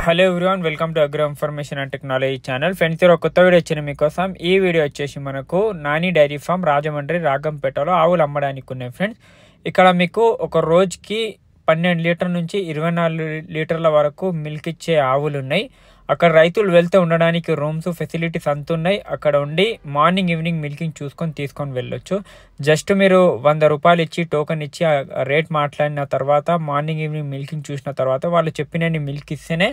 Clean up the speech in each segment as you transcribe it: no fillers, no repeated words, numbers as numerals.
Hello everyone, welcome to agro information and technology channel. Friends, ఒక కొత్త video వచ్చిన మీకోసం. ఈ వీడియో వచ్చేసి మనకు నాని డైరీ ఫామ్ రాజమండ్రి రాగంపేటలో ఆవులు అమ్మడానికి ఉన్నాయి. ఫ్రెండ్స్, ఇక్కడ మీకు ఒక రోజుకి 12 లీటర్ల నుంచి 24 లీటర్ల వరకు మిల్క్ ఇచ్చే ఆవులు ఉన్నాయి. అక్కడ రైతులు వెళ్తే ఉండడానికి రూమ్స్ ఫెసిలిటీస్ అంత ఉన్నాయి. అక్కడ ఉండి మార్నింగ్ ఈవినింగ్ మిల్కింగ్ చూసుకొని తీసుకొని వెళ్ళొచ్చు. జస్ట్ మీరు 100 రూపాయలు ఇచ్చి టోకెన్ ఇచ్చి రేట్ మాట్లాడిన తర్వాత మార్నింగ్ ఈవినింగ్ మిల్కింగ్ చూసిన తర్వాత వాళ్ళు చెప్పినన్ని మిల్క్ ఇస్తేనే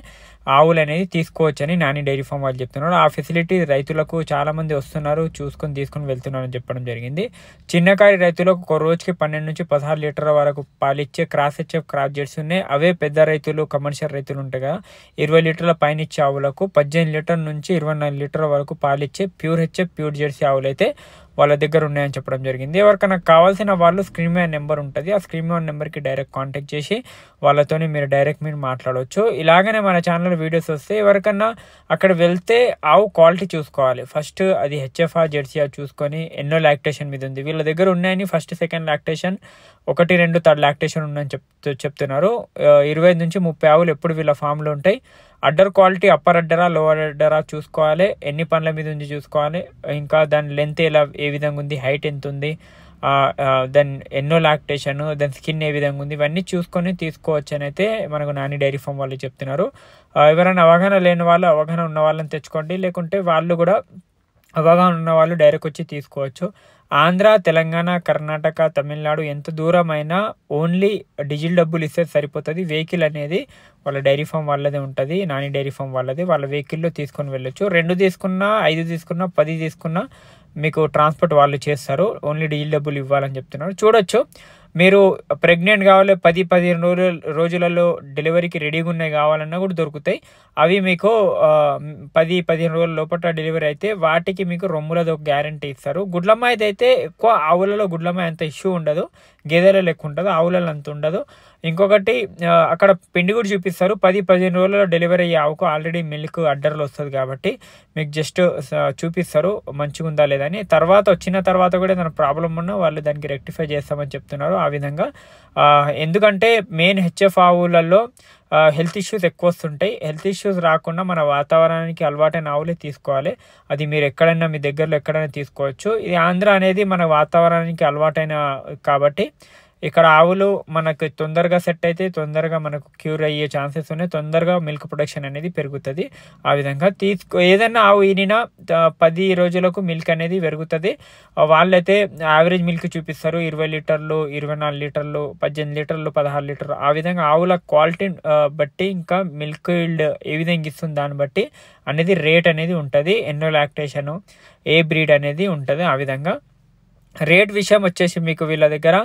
ఆవులు అనేది తీసుకోవచ్చు అని నాని డైరీ ఫామ్ వాళ్ళు చెప్తున్నారు. ఆ ఫెసిలిటీ రైతులకు చాలామంది వస్తున్నారు, చూసుకొని తీసుకొని వెళ్తున్నారు అని చెప్పడం జరిగింది. చిన్నకారి రైతులకు ఒక రోజుకి 12 నుంచి 16 లీటర్ల వరకు పాలిచ్చే క్రాస్ హెచ్ఎఫ్ క్రాస్ జెర్సీ ఉన్నాయి. అవే పెద్ద రైతులు కమర్షియల్ రైతులు ఉంటాయి కదా, 20 లీటర్ల పైన ఇచ్చే ఆవులకు 18 లీటర్ల నుంచి 24 లీటర్ల వరకు పాలిచ్చే ప్యూర్ హెచ్ఎఫ్ ప్యూర్ జెర్సీ ఆవులు అయితే వాళ్ళ దగ్గర ఉన్నాయని చెప్పడం జరిగింది. ఎవరికైనా కావాల్సిన వాళ్ళు స్క్రీన్ మీద నెంబర్ ఉంటుంది, ఆ స్క్రీన్ మీద నెంబర్కి డైరెక్ట్ కాంటాక్ట్ చేసి వాళ్ళతోని మీరు మాట్లాడవచ్చు. ఇలాగనే మన ఛానల్ వీడియోస్ వస్తే ఎవరికన్నా అక్కడ వెళ్తే ఆవు క్వాలిటీ చూసుకోవాలి. ఫస్ట్ అది హెచ్ఎఫ్ఆర్ జెర్సీ చూసుకొని ఎన్నో లాక్టేషన్ మీద ఉంది, వీళ్ళ దగ్గర ఉన్నాయని first second lactation 1, 2 third lactation ఉందని చెప్తున్నారు. 25 నుంచి 30 ఆవులు ఎప్పుడు వీళ్ళ ఫామ్లో ఉంటాయి. అడ్డర్ క్వాలిటీ అప్పర్ అడ్డరా లోవర్ అడ్డరా చూసుకోవాలి, ఎన్ని పండ్ల మీద ఉంది చూసుకోవాలి, ఇంకా దాని లెంత్ ఏ విధంగా ఉంది, హైట్ ఎంత ఉంది, దాని ఎన్నో లాక్టేషన్, దాని స్కిన్ ఏ విధంగా ఉంది, ఇవన్నీ చూసుకొని తీసుకోవచ్చు అని అయితే మనకు నాని డైరీ ఫామ్ వాళ్ళు చెప్తున్నారు. ఎవరైనా అవగాహన లేని వాళ్ళు అవగాహన ఉన్న వాళ్ళని తెచ్చుకోండి, లేకుంటే వాళ్ళు కూడా అవగాహన ఉన్న వాళ్ళు డైరెక్ట్ వచ్చి తీసుకోవచ్చు. ఆంధ్ర, తెలంగాణ, కర్ణాటక, తమిళనాడు ఎంత దూరమైనా ఓన్లీ డీజిల్ డబ్బులు ఇస్తే సరిపోతుంది. వెహికల్ అనేది వాళ్ళ డైరీ ఫామ్ వాళ్ళదే ఉంటుంది, నాని డైరీ ఫామ్ వాళ్ళది. వాళ్ళ వెహికల్లో తీసుకొని వెళ్ళొచ్చు. 2 తీసుకున్నా, 5 తీసుకున్నా, 10 తీసుకున్నా మీకు ట్రాన్స్పోర్ట్ వాళ్ళు చేస్తారు. ఓన్లీ డీజిల్ డబ్బులు ఇవ్వాలని చెప్తున్నారు. చూడొచ్చు, మీరు ప్రెగ్నెంట్ కావాలి 10-15 రోజులలో డెలివరీకి రెడీగా ఉన్నాయి కావాలన్నా కూడా దొరుకుతాయి. అవి మీకు 10-15 రోజుల లోపల డెలివరీ అయితే వాటికి మీకు రొమ్ములది ఒక గ్యారంటీ ఇస్తారు. గుడ్లమ్మ అయితే ఎక్కువ ఆవులలో గుడ్లమ్మ అంత ఇష్యూ ఉండదు, గేదెలలో ఎక్కువ ఉంటుంది, ఆవులలో అంత ఉండదు. ఇంకొకటి అక్కడ పిండి కూడా చూపిస్తారు. 10-15 రోజులలో డెలివరీ అయ్యే ఆవుకు ఆల్రెడీ మిల్క్ అడ్డర్లు వస్తుంది కాబట్టి మీకు జస్ట్ చూపిస్తారు మంచిగా ఉందా లేదని. వచ్చిన తర్వాత కూడా ఏదైనా ప్రాబ్లం ఉన్నా వాళ్ళు దానికి రెక్టిఫై చేస్తామని చెప్తున్నారు. ఆ విధంగా ఎందుకంటే మెయిన్ హెచ్ఎఫ్ ఆవులలో హెల్త్ ఇష్యూస్ ఎక్కువ వస్తుంటాయి. హెల్త్ ఇష్యూస్ రాకుండా మన వాతావరణానికి అలవాటైన ఆవులే తీసుకోవాలి. అది మీరు ఎక్కడైనా మీ దగ్గరలో ఎక్కడైనా తీసుకోవచ్చు. ఇది ఆంధ్ర అనేది మన వాతావరణానికి అలవాటైన కాబట్టి ఇక్కడ ఆవులు మనకు తొందరగా సెట్ అయితే తొందరగా మనకు క్యూర్ అయ్యే ఛాన్సెస్ ఉన్నాయి, తొందరగా మిల్క్ ప్రొడక్షన్ అనేది పెరుగుతుంది. ఆ విధంగా ఏదైనా ఆవు ఈనినా 10 రోజులకు మిల్క్ అనేది పెరుగుతుంది. వాళ్ళైతే యావరేజ్ మిల్క్ చూపిస్తారు 20 లీటర్లు, 24 లీటర్లు, 18 లీటర్లు, 16 లీటర్లు. ఆ విధంగా ఆవుల క్వాలిటీ బట్టి ఇంకా మిల్క్ ఈల్డ్ ఏ విధంగా ఇస్తుంది దాన్ని బట్టి అనేది రేట్ అనేది ఉంటుంది. ఎన్నో లాక్టేషను, ఏ బ్రీడ్ అనేది ఉంటుంది. ఆ విధంగా రేట్ విషయం వచ్చేసి మీకు వీళ్ళ దగ్గర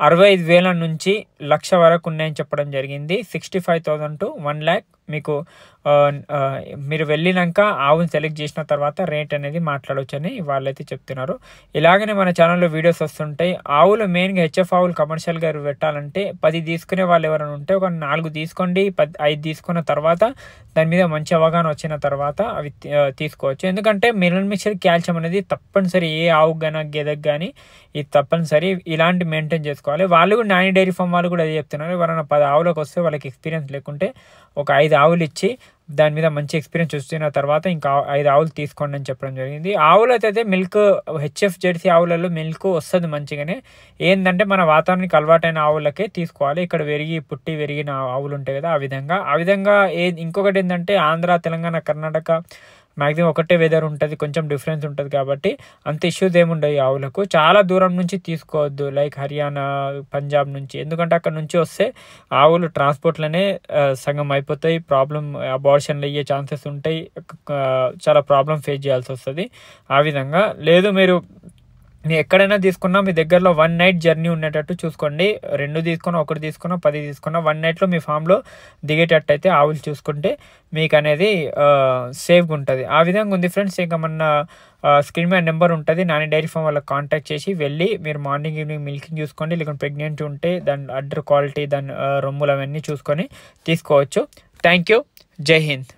65,000 నుంచి 1,00,000 వరకు ఉన్నాయని చెప్పడం జరిగింది. 65,000 to 1,00,000 మీకు మీరు వెళ్ళినాక ఆవుని సెలెక్ట్ చేసిన తర్వాత రేట్ అనేది మాట్లాడవచ్చు అని వాళ్ళైతే చెప్తున్నారు. ఇలాగనే మన ఛానల్లో వీడియోస్ వస్తుంటాయి. ఆవులు మెయిన్గా హెచ్ఎఫ్ ఆవులు కమర్షియల్గా పెట్టాలంటే 10 తీసుకునే వాళ్ళు ఎవరైనా ఉంటే ఒక 4 తీసుకోండి. 5 తీసుకున్న తర్వాత దాని మీద మంచి అవగాహన వచ్చిన తర్వాత అవి తీసుకోవచ్చు. ఎందుకంటే మినరల్ మిక్చర్, కాల్షియం అనేది తప్పనిసరి ఏ ఆవుకు కానీ గేదెకు కానీ ఇది తప్పనిసరి. ఇలాంటి మెయింటైన్ చేసుకోవాలి. వాళ్ళు కూడా నాని డైరీ ఫామ్ వాళ్ళు కూడా అదే చెప్తున్నారు. ఎవరైనా 10 ఆవులకు వస్తే వాళ్ళకి ఎక్స్పీరియన్స్ లేకుంటే ఒక 5 ఆవులు ఇచ్చి దాని మీద మంచి ఎక్స్పీరియన్స్ వచ్చిన తర్వాత ఇంకా 5 ఆవులు తీసుకోండి అని చెప్పడం జరిగింది. ఆవులతో అయితే మిల్క్ హెచ్ఎఫ్ జెర్సీ ఆవులలో మిల్క్ వస్తుంది మంచిగానే. ఏంటంటే మన వాతావరణానికి అలవాటైన ఆవులకే తీసుకోవాలి. ఇక్కడ పుట్టి పెరిగిన ఆవులు ఉంటాయి కదా, ఆ విధంగా ఇంకొకటి ఏంటంటే ఆంధ్ర, తెలంగాణ, కర్ణాటక మ్యాక్సిమం ఒకటే వెదర్ ఉంటుంది, కొంచెం డిఫరెన్స్ ఉంటుంది కాబట్టి అంత ఇష్యూస్ ఏముండవు ఆవులకు. చాలా దూరం నుంచి తీసుకోవద్దు, లైక్ హర్యానా, పంజాబ్ నుంచి. ఎందుకంటే అక్కడ నుంచి వస్తే ఆవులు ట్రాన్స్పోర్ట్లోనే సగం అయిపోతాయి. అబార్షన్లు అయ్యే ఛాన్సెస్ ఉంటాయి, చాలా ప్రాబ్లం ఫేస్ చేయాల్సి వస్తుంది. ఆ విధంగా లేదు, మీరు ఎక్కడైనా తీసుకున్నా మీ దగ్గరలో 1 నైట్ జర్నీ ఉండేటట్టు చూసుకోండి. 2 తీసుకున్నా, 1 తీసుకున్నా, 10 తీసుకున్నా 1 నైట్లో మీ ఫామ్లో దిగేటట్టు అయితే ఆవులు చూసుకుంటే మీకు అనేది సేఫ్గా ఉంటుంది. ఆ విధంగా ఉంది ఫ్రెండ్స్. ఇంకా మన స్క్రీన్ మీద నెంబర్ ఉంటుంది, నాని డైరీ ఫామ్ వాళ్ళకి కాంటాక్ట్ చేసి వెళ్ళి మీరు మార్నింగ్ ఈవినింగ్ మిల్కింగ్ చూసుకోండి. లేకుంటే ప్రెగ్నెంట్ ఉంటే దాని అడ్డర్ క్వాలిటీ, దాని రొమ్ములు అవన్నీ చూసుకొని తీసుకోవచ్చు. Thank you. జై హింద్.